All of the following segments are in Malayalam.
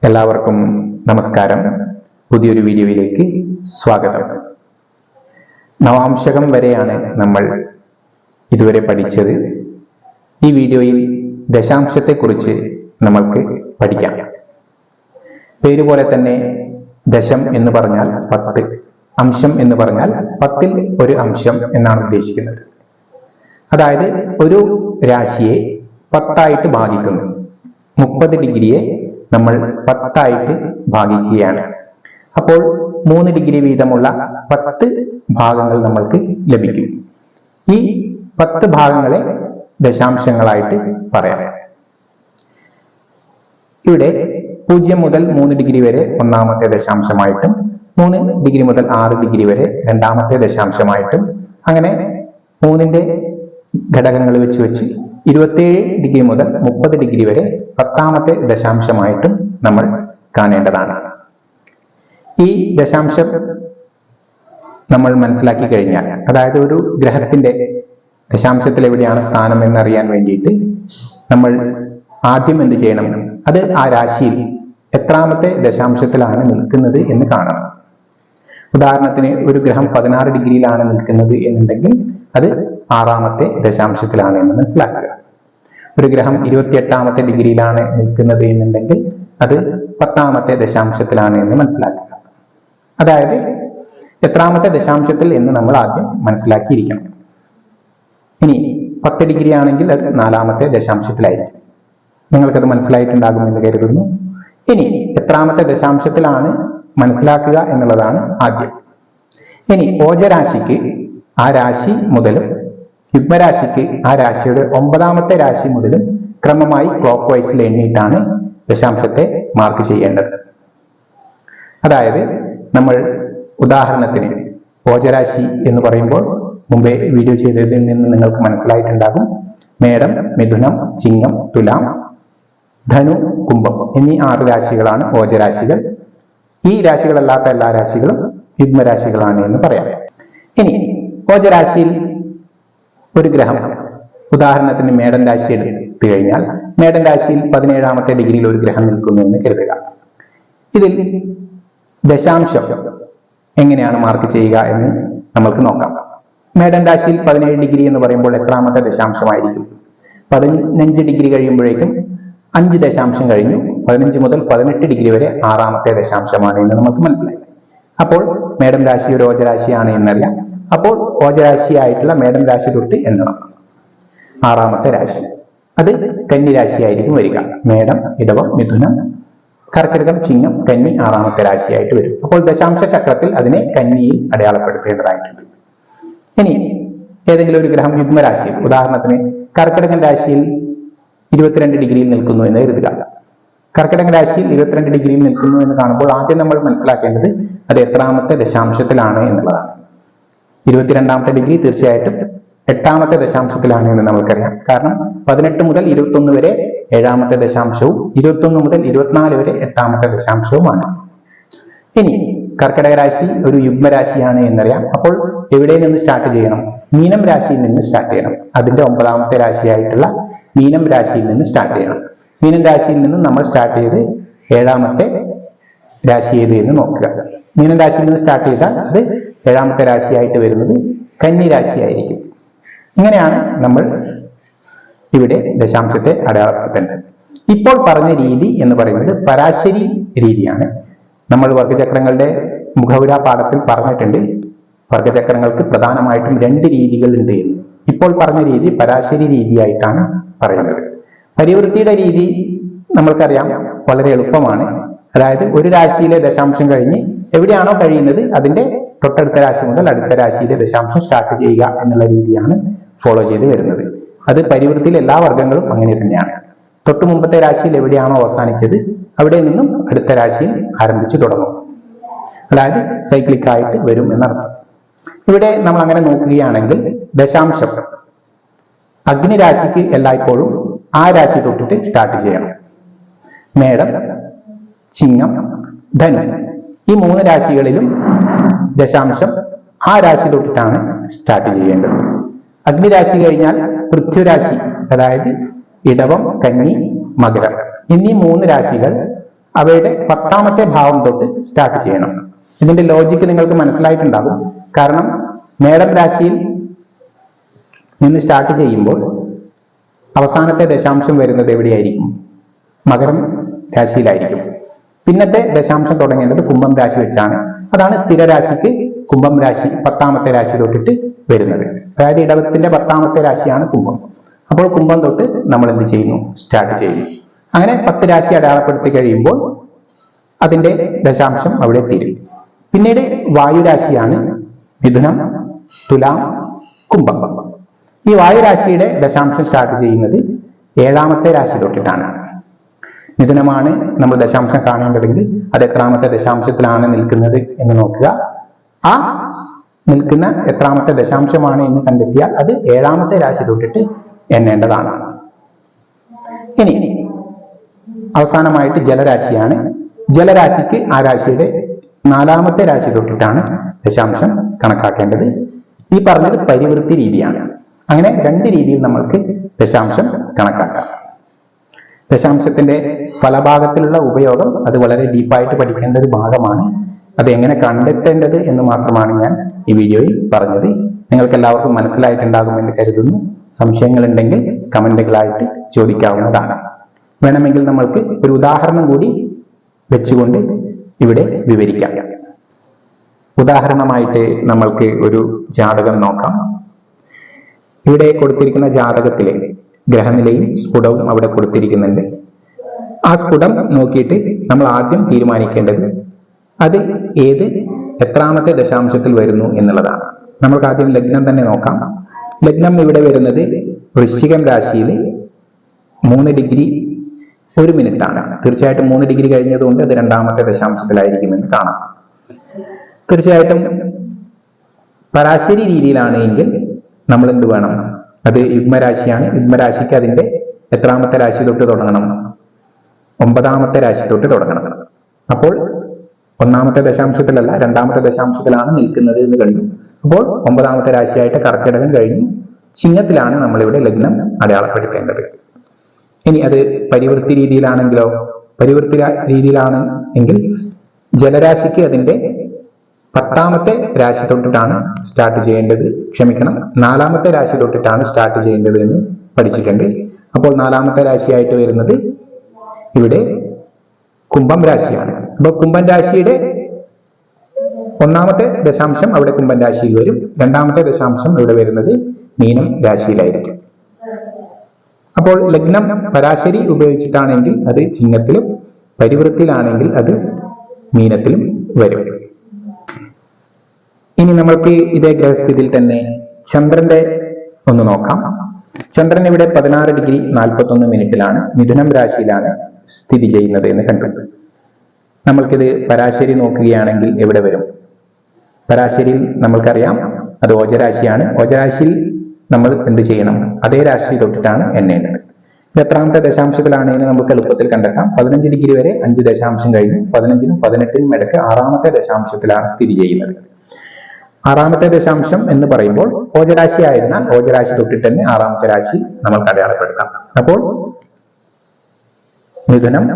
എല്ലാവർക്കും നമസ്കാരം. പുതിയൊരു വീഡിയോയിലേക്ക് സ്വാഗതം. നവാംശകം വരെയാണ് നമ്മൾ ഇതുവരെ പഠിച്ചത്. ഈ വീഡിയോയിൽ ദശാംശത്തെക്കുറിച്ച് നമ്മൾക്ക് പഠിക്കാം. പേരുപോലെ തന്നെ ദശം എന്ന് പറഞ്ഞാൽ 10, അംശം എന്ന് പറഞ്ഞാൽ 10ൽ ഒരു അംശം എന്നാണ് ഉദ്ദേശിക്കുന്നത്. അതായത് ഒരു രാശിയെ 10ആയിട്ട് ഭാഗിക്കുന്നു. 30 ഡിഗ്രിയെ നമ്മൾ 10ആയിട്ട് ഭാഗിക്കുകയാണ്. അപ്പോൾ 3 ഡിഗ്രി വീതമുള്ള 10 ഭാഗങ്ങൾ നമ്മൾക്ക് ലഭിക്കും. ഈ 10 ഭാഗങ്ങളെ ദശാംശങ്ങളായിട്ട് പറയാം. ഇവിടെ 0 മുതൽ 3 ഡിഗ്രി വരെ ഒന്നാമത്തെ ദശാംശമായിട്ടും 3 ഡിഗ്രി മുതൽ 6 ഡിഗ്രി വരെ രണ്ടാമത്തെ ദശാംശമായിട്ടും അങ്ങനെ 3ന്റെ ഘടകങ്ങൾ വെച്ച് 27 ഡിഗ്രി മുതൽ 30 ഡിഗ്രി വരെ 10ാമത്തെ ദശാംശമായിട്ടും നമ്മൾ കാണേണ്ടതാണ്. ഈ ദശാംശം നമ്മൾ മനസ്സിലാക്കി കഴിഞ്ഞാൽ, അതായത് ഒരു ഗ്രഹത്തിന്റെ ദശാംശത്തിൽ എവിടെയാണ് സ്ഥാനം എന്നറിയാൻ വേണ്ടിയിട്ട് നമ്മൾ ആദ്യം എന്ത് ചെയ്യണം? അത് ആ രാശിയിൽ എത്രാമത്തെ ദശാംശത്തിലാണ് നിൽക്കുന്നത് എന്ന് കാണണം. ഉദാഹരണത്തിന് ഒരു ഗ്രഹം 16 ഡിഗ്രിയിലാണ് നിൽക്കുന്നത് എന്നുണ്ടെങ്കിൽ അത് 6ാമത്തെ ദശാംശത്തിലാണ് എന്ന് മനസ്സിലാക്കുക. ഒരു ഗ്രഹം 28ാമത്തെ ഡിഗ്രിയിലാണ് നിൽക്കുന്നത് എന്നുണ്ടെങ്കിൽ അത് 10ാമത്തെ ദശാംശത്തിലാണ് എന്ന് മനസ്സിലാക്കുക. അതായത് എത്രാമത്തെ ദശാംശത്തിൽ എന്ന് നമ്മൾ ആദ്യം മനസ്സിലാക്കിയിരിക്കണം. ഇനി 10 ഡിഗ്രി ആണെങ്കിൽ അത് 4ാമത്തെ ദശാംശത്തിലായിരിക്കും. നിങ്ങൾക്കത് മനസ്സിലായിട്ടുണ്ടാകുമെന്ന് കരുതുന്നു. ഇനി എത്രാമത്തെ ദശാംശത്തിലാണ് മനസ്സിലാക്കുക എന്നുള്ളതാണ് ആദ്യം. ഇനി ഓജരാശിക്ക് ആ രാശി മുതലും യുഗ്മരാശിക്ക് ആ രാശിയുടെ 9ാമത്തെ രാശി മുതലും ക്രമമായി ക്ലോക്ക് വൈസിൽ എണ്ണിയിട്ടാണ് ദശാംശത്തെ മാർക്ക് ചെയ്യേണ്ടത്. അതായത് നമ്മൾ ഉദാഹരണത്തിന് ഓജരാശി എന്ന് പറയുമ്പോൾ മുമ്പേ വീഡിയോ ചെയ്തതിൽ നിന്ന് നിങ്ങൾക്ക് മനസ്സിലായിട്ടുണ്ടാകും. മേടം, മിഥുനം, ചിങ്ങം, തുലാം, ധനു, കുംഭം എന്നീ 6 രാശികളാണ് ഓജരാശികൾ. ഈ രാശികളല്ലാത്ത എല്ലാ രാശികളും യുഗ്മരാശികളാണ് എന്ന് പറയാം. ഇനി ഓജരാശിയിൽ ഒരു ഗ്രഹം, ഉദാഹരണത്തിന് മേടൻ രാശി എടുത്തു കഴിഞ്ഞാൽ മേടൻ രാശിയിൽ 17ാമത്തെ ഡിഗ്രിയിൽ ഒരു ഗ്രഹം നിൽക്കുന്നു എന്ന് കരുതുക. ഇതിൽ ദശാംശം എങ്ങനെയാണ് മാർക്ക് ചെയ്യുക എന്ന് നമ്മൾക്ക് നോക്കാം. മേടൻ രാശിയിൽ 17 ഡിഗ്രി എന്ന് പറയുമ്പോൾ എത്രാമത്തെ ദശാംശമായിരിക്കും? 15 ഡിഗ്രി കഴിയുമ്പോഴേക്കും 5 ദശാംശം കഴിഞ്ഞു. 15 മുതൽ 18 ഡിഗ്രി വരെ 6ാമത്തെ ദശാംശമാണ് എന്ന് നമുക്ക് മനസ്സിലായി. അപ്പോൾ മേടൻ രാശി ഒരു ഓജരാശിയാണ് എന്നറിയാം. അപ്പോൾ ഓജരാശിയായിട്ടുള്ള മേടൻ രാശി തൊട്ട് എണ്ണണം. 6ാമത്തെ രാശി അത് കന്നി രാശിയായിരിക്കും വരിക. മേടം, ഇടവം, മിഥുനം, കർക്കിടകം, ചിങ്ങം, കന്നി 6ാമത്തെ രാശിയായിട്ട് വരും. അപ്പോൾ ദശാംശ ചക്രത്തിൽ അതിനെ കന്നിയിൽ അടയാളപ്പെടുത്തേണ്ടതായിട്ടുണ്ട്. ഇനി ഏതെങ്കിലും ഒരു ഗ്രഹം യുഗ്മരാശിയിൽ, ഉദാഹരണത്തിന് കർക്കിടകൻ രാശിയിൽ 22 ഡിഗ്രിയിൽ നിൽക്കുന്നു എന്ന് കരുതുക. കർക്കിടക രാശിയിൽ 22 ഡിഗ്രിയിൽ നിൽക്കുന്നു എന്ന് കാണുമ്പോൾ ആദ്യം നമ്മൾ മനസ്സിലാക്കേണ്ടത് അത് എത്രാമത്തെ ദശാംശത്തിലാണ് എന്നുള്ളതാണ്. 22ാമത്തെ ഡിഗ്രി തീർച്ചയായിട്ടും 8ാമത്തെ ദശാംശത്തിലാണ് എന്ന് നമുക്കറിയാം. കാരണം 18 മുതൽ 21 വരെ 7ാമത്തെ ദശാംശവും 21 മുതൽ 24 വരെ 8ാമത്തെ ദശാംശവുമാണ്. ഇനി കർക്കിടക രാശി ഒരു യുഗ്മരാശിയാണ് എന്നറിയാം. അപ്പോൾ എവിടെ നിന്ന് സ്റ്റാർട്ട് ചെയ്യണം? മീനം രാശിയിൽ നിന്ന് സ്റ്റാർട്ട് ചെയ്യണം. അതിന്റെ 9ാമത്തെ രാശിയായിട്ടുള്ള മീനം രാശിയിൽ നിന്ന് സ്റ്റാർട്ട് ചെയ്യണം. മീനം രാശിയിൽ നിന്ന് നമ്മൾ സ്റ്റാർട്ട് ചെയ്ത് 7ാമത്തെ രാശി ഏത് എന്ന് നോക്കുക. മീനം രാശിയിൽ നിന്ന് സ്റ്റാർട്ട് ചെയ്താൽ അത് 7ാമത്തെ രാശിയായിട്ട് വരുന്നത് കന്നി രാശിയായിരിക്കും. ഇങ്ങനെയാണ് നമ്മൾ ഇവിടെ ദശാംശത്തെ അടയാളപ്പെടുത്തേണ്ടത്. ഇപ്പോൾ പറഞ്ഞ രീതി എന്ന് പറയുന്നത് പരാശരി രീതിയാണ്. നമ്മൾ വർഗചക്രങ്ങളുടെ മുഖവുര പാഠത്തിൽ പറഞ്ഞിട്ടുണ്ട്. വർഗചക്രങ്ങൾക്ക് പ്രധാനമായിട്ടും 2 രീതികൾ ഉണ്ട് എന്ന്. ഇപ്പോൾ പറഞ്ഞ രീതി പരാശരി രീതിയായിട്ടാണ് പറയുന്നത്. പരിവൃത്തിയുടെ രീതി നമ്മൾക്കറിയാം, വളരെ എളുപ്പമാണ്. അതായത് ഒരു രാശിയിലെ ദശാംശം കഴിഞ്ഞ് എവിടെയാണോ കഴിയുന്നത് അതിന്റെ തൊട്ടടുത്ത രാശി മുതൽ അടുത്ത രാശിയിലെ ദശാംശം സ്റ്റാർട്ട് ചെയ്യുക എന്നുള്ള രീതിയാണ് ഫോളോ ചെയ്ത് വരുന്നത്. അത് പരിവൃത്തിയിൽ എല്ലാ വർഗങ്ങളും അങ്ങനെ തന്നെയാണ്. തൊട്ടു മുമ്പത്തെ രാശിയിൽ എവിടെയാണോ അവസാനിച്ചത് അവിടെ നിന്നും അടുത്ത രാശിയിൽ ആരംഭിച്ചു തുടങ്ങും. അതായത് സൈക്ലിക് ആയിട്ട് വരും എന്നർത്ഥം. ഇവിടെ നമ്മൾ അങ്ങനെ നോക്കുകയാണെങ്കിൽ ദശാംശം അഗ്നിരാശിക്ക് എല്ലായ്പ്പോഴും ആ രാശി തൊട്ടിട്ട് സ്റ്റാർട്ട് ചെയ്യണം. മേടം, ചിങ്ങം, ധനു ഈ 3 രാശികളിലും ദശാംശം ആ രാശി തൊട്ടിട്ടാണ് സ്റ്റാർട്ട് ചെയ്യേണ്ടത്. അഗ്നിരാശി കഴിഞ്ഞാൽ പൃഥ്വിരാശി, അതായത് ഇടവം, കന്നി, മകരം എന്നീ 3 രാശികൾ അവയുടെ 10ാമത്തെ ഭാവം തൊട്ട് സ്റ്റാർട്ട് ചെയ്യണം. ഇതിന്റെ ലോജിക്ക് നിങ്ങൾക്ക് മനസ്സിലായിട്ടുണ്ടാകും. കാരണം മേടം രാശിയിൽ നിന്ന് സ്റ്റാർട്ട് ചെയ്യുമ്പോൾ അവസാനത്തെ ദശാംശം വരുന്നത് എവിടെയായിരിക്കും? മകരം രാശിയിലായിരിക്കും. പിന്നത്തെ ദശാംശം തുടങ്ങേണ്ടത് കുംഭം രാശി വെച്ചാണ്. അതാണ് സ്ഥിരരാശിക്ക് കുംഭം രാശി 10ാമത്തെ രാശി തൊട്ടിട്ട് വരുന്നത്. അതായത് ഇടവത്തിന്റെ 10ാമത്തെ രാശിയാണ് കുംഭം. അപ്പോൾ കുംഭം തൊട്ട് നമ്മൾ എന്ത് ചെയ്യുന്നു? സ്റ്റാർട്ട് ചെയ്യുന്നു. അങ്ങനെ 10 രാശി അടയാളപ്പെടുത്തി കഴിയുമ്പോൾ അതിന്റെ ദശാംശം അവിടെ തീരും. പിന്നീട് വായുരാശിയാണ് മിഥുനം, തുലാം, കുംഭം. ഈ വായുരാശിയുടെ ദശാംശം സ്റ്റാർട്ട് ചെയ്യുന്നത് 7ാമത്തെ രാശി തൊട്ടിട്ടാണ്. മിഥുനമാണ് നമ്മൾ ദശാംശം കാണേണ്ടതെങ്കിൽ അത് എത്രാമത്തെ ദശാംശത്തിലാണ് നിൽക്കുന്നത് എന്ന് നോക്കുക. ആ നിൽക്കുന്ന എത്രാമത്തെ ദശാംശമാണ് എന്ന് കണ്ടെത്തിയാൽ അത് 7ാമത്തെ രാശി തൊട്ടിട്ട് എണ്ണേണ്ടതാണ്. ഇനി അവസാനമായിട്ട് ജലരാശിയാണ്. ജലരാശിക്ക് ആ രാശിയുടെ 4ാമത്തെ രാശി തൊട്ടിട്ടാണ് ദശാംശം കണക്കാക്കേണ്ടത്. ഈ പറഞ്ഞത് പരിവൃത്തി രീതിയാണ്. അങ്ങനെ 2 രീതിയിൽ നമ്മൾക്ക് ദശാംശം കണക്കാക്കാം. ദശാംശത്തിന്റെ ഫലഭാഗത്തിലുള്ള ഉപയോഗം അത് വളരെ ഡീപ്പായിട്ട് പഠിക്കേണ്ട ഒരു ഭാഗമാണ്. അത് എങ്ങനെ കണ്ടെത്തേണ്ടത് എന്ന് മാത്രമാണ് ഞാൻ ഈ വീഡിയോയിൽ പറഞ്ഞത്. നിങ്ങൾക്ക് എല്ലാവർക്കും മനസ്സിലായിട്ടുണ്ടാകുമെന്ന് കരുതുന്നു. സംശയങ്ങളുണ്ടെങ്കിൽ കമന്റുകളായിട്ട് ചോദിക്കാവുന്നതാണ്. വേണമെങ്കിൽ നമ്മൾക്ക് ഒരു ഉദാഹരണം കൂടി വെച്ചുകൊണ്ട് ഇവിടെ വിവരിക്കാം. ഉദാഹരണമായിട്ട് നമ്മൾക്ക് ഒരു ജാതകം നോക്കാം. ഇവിടെ കൊടുത്തിരിക്കുന്ന ജാതകത്തിലെ ഗ്രഹനിലയും സ്ഫുടവും അവിടെ കൊടുത്തിരിക്കുന്നുണ്ട്. ആ സ്ഫുടം നോക്കിയിട്ട് നമ്മൾ ആദ്യം തീരുമാനിക്കേണ്ടത് അത് എത്രാമത്തെ ദശാംശത്തിൽ വരുന്നു എന്നുള്ളതാണ്. നമുക്ക് ആദ്യം ലഗ്നം തന്നെ നോക്കാം. ലഗ്നം ഇവിടെ വരുന്നത് വൃശ്ചികം രാശിയിൽ 3 ഡിഗ്രി 1 മിനിറ്റ് ആണ്. തീർച്ചയായിട്ടും 3 ഡിഗ്രി കഴിഞ്ഞതുകൊണ്ട് അത് 2ാമത്തെ ദശാംശത്തിലായിരിക്കുമെന്ന് കാണാം. തീർച്ചയായിട്ടും പരാശരി രീതിയിലാണ് എങ്കിൽ നമ്മൾ എന്ത് വേണം? അത് യുഗ്മരാശിയാണ്. യുഗ്മരാശിക്ക് അതിന്റെ എത്രാമത്തെ രാശി തൊട്ട് തുടങ്ങണം? 9ാമത്തെ രാശി തൊട്ട് തുടങ്ങണം. അപ്പോൾ 1ാമത്തെ ദശാംശത്തിലല്ല 2ാമത്തെ ദശാംശത്തിലാണ് നിൽക്കുന്നത് എന്ന് കണ്ടു. അപ്പോൾ 9ാമത്തെ രാശിയായിട്ട് കർക്കിടകം കഴിഞ്ഞു. ചിങ്ങത്തിലാണ് നമ്മളിവിടെ ലഗ്നം അടയാളപ്പെടുത്തേണ്ടത്. ഇനി അത് പരിവൃത്തി രീതിയിലാണെങ്കിലോ? പരിവൃത്തി രീതിയിലാണ് എങ്കിൽ ജലരാശിക്ക് അതിന്റെ 10ാമത്തെ രാശി തൊട്ടിട്ടാണ് സ്റ്റാർട്ട് ചെയ്യേണ്ടത്. ക്ഷമിക്കണം, 4ാമത്തെ രാശി തൊട്ടിട്ടാണ് സ്റ്റാർട്ട് ചെയ്യേണ്ടത് എന്ന് പഠിച്ചിട്ടുണ്ട്. അപ്പോൾ 4ാമത്തെ രാശിയായിട്ട് വരുന്നത് ഇവിടെ കുംഭം രാശിയാണ്. അപ്പൊ കുംഭം രാശിയുടെ 1ാമത്തെ ദശാംശം അവിടെ കുംഭം രാശിയിൽ വരും. 2ാമത്തെ ദശാംശം ഇവിടെ വരുന്നത് മീനം രാശിയിലായിരിക്കും. അപ്പോൾ ലഗ്നം പരാശരി ഉപയോഗിച്ചിട്ടാണെങ്കിൽ അത് ചിങ്ങത്തിലും പരിവൃത്തിയിലാണെങ്കിൽ അത് മീനത്തിലും വരും. ഇനി നമ്മൾക്ക് ഇതേ ഗ്രഹസ്ഥിതിയിൽ തന്നെ ചന്ദ്രന്റെ ഒന്ന് നോക്കാം. ചന്ദ്രൻ ഇവിടെ 16 ഡിഗ്രി 41 മിനിറ്റിലാണ് മിഥുനം രാശിയിലാണ് സ്ഥിതി ചെയ്യുന്നത് എന്ന് കണ്ടു. നമ്മൾക്കിത് പരാശരി നോക്കുകയാണെങ്കിൽ എവിടെ വരും? പരാശരിയിൽ നമ്മൾക്കറിയാം അത് ഓജരാശിയാണ്. ഓജരാശിയിൽ നമ്മൾ എന്ത് ചെയ്യണം? അതേ രാശി തൊട്ടിട്ടാണ് എണ്ണേണ്ടത്. ഇത് എത്രാമത്തെ ദശാംശത്തിലാണെന്ന് നമുക്ക് എളുപ്പത്തിൽ കണ്ടെത്താം. 15 ഡിഗ്രി വരെ 5 ദശാംശം കഴിഞ്ഞു. 15നും 18നും ഇടയ്ക്ക് 6ാമത്തെ ദശാംശത്തിലാണ് സ്ഥിതി ചെയ്യുന്നത്. 6ാമത്തെ ദശാംശം എന്ന് പറയുമ്പോൾ ഓജരാശി ആയതിനാൽ ഓജരാശി തൊട്ടിട്ട് തന്നെ 6ാമത്തെ രാശി നമ്മൾക്ക് അടയാളപ്പെടുത്താം. അപ്പോൾ മിഥുനം,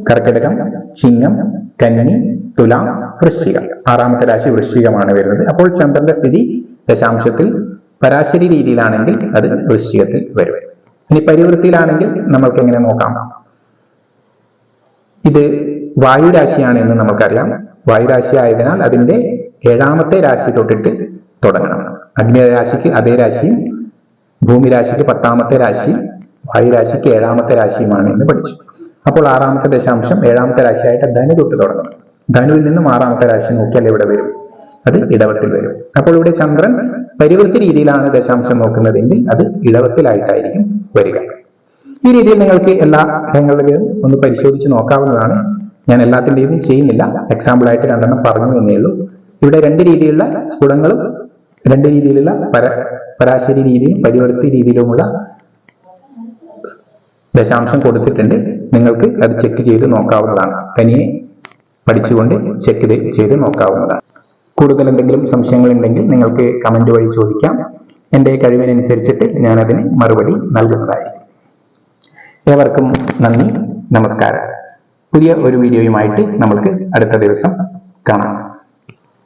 കർക്കിടകം, ചിങ്ങം, കന്നി, തുലാം, വൃശ്ചികം. 6ാമത്തെ രാശി വൃശ്ചികമാണ് വരുന്നത്. അപ്പോൾ ചന്ദ്രന്റെ സ്ഥിതി ദശാംശത്തിൽ പരാശരി രീതിയിലാണെങ്കിൽ അത് വൃശ്ചികത്തിൽ വരും. ഇനി പരിവൃത്തിയിലാണെങ്കിൽ നമ്മൾക്ക് എങ്ങനെ നോക്കാം? ഇത് വായുരാശിയാണ് എന്ന് നമുക്കറിയാം. വായുരാശി ആയതിനാൽ അതിന്റെ 7ാമത്തെ രാശി തൊട്ടിട്ട് തുടങ്ങണം. അഗ്നിരാശിക്ക് അതേ രാശിയും ഭൂമി രാശിക്ക് 10ാമത്തെ രാശിയും വായുരാശിക്ക് 7ാമത്തെ രാശിയുമാണ് എന്ന് പഠിച്ചു. അപ്പോൾ 6ാമത്തെ ദശാംശം 7ാമത്തെ രാശിയായിട്ട് ധനു തൊട്ട് തുടങ്ങണം. ധനുവിൽ നിന്നും 6ാമത്തെ രാശി നോക്കിയാൽ എവിടെ വരും? അത് ഇടവത്തിൽ വരും. അപ്പോൾ ഇവിടെ ചന്ദ്രൻ പരിവൃത്തി രീതിയിലാണ് ദശാംശം നോക്കുന്നതെങ്കിൽ അത് ഇടവത്തിലായിട്ടായിരിക്കും വരിക. ഈ രീതിയിൽ നിങ്ങൾക്ക് എല്ലാ ഗ്രഹങ്ങളുടെയും ഒന്ന് പരിശോധിച്ച് നോക്കാവുന്നതാണ്. ഞാൻ എല്ലാത്തിന്റെയും ചെയ്യുന്നില്ല, എക്സാമ്പിൾ ആയിട്ട് 2 പറഞ്ഞു എന്നേ ഉള്ളൂ. ഇവിടെ 2 രീതിയിലുള്ള സ്ഫുടങ്ങളും 2 രീതിയിലുള്ള പരാശരി രീതിയും പരിവൃത്തി രീതിയിലുമുള്ള ദശാംശം കൊടുത്തിട്ടുണ്ട്. നിങ്ങൾക്ക് അത് ചെക്ക് ചെയ്ത് നോക്കാവുന്നതാണ്. തനിയെ പഠിച്ചുകൊണ്ട് ചെക്ക് ചെയ്ത് നോക്കാവുന്നതാണ്. കൂടുതൽ എന്തെങ്കിലും സംശയങ്ങൾ ഉണ്ടെങ്കിൽ നിങ്ങൾക്ക് കമന്റ് വഴി ചോദിക്കാം. എൻ്റെ കഴിവിനനുസരിച്ചിട്ട് ഞാൻ അതിന് മറുപടി നൽകുന്നതായിരിക്കും. ഏവർക്കും നന്ദി, നമസ്കാരം. പുതിയ ഒരു വീഡിയോയുമായിട്ട് നമ്മൾക്ക് അടുത്ത ദിവസം കാണാം.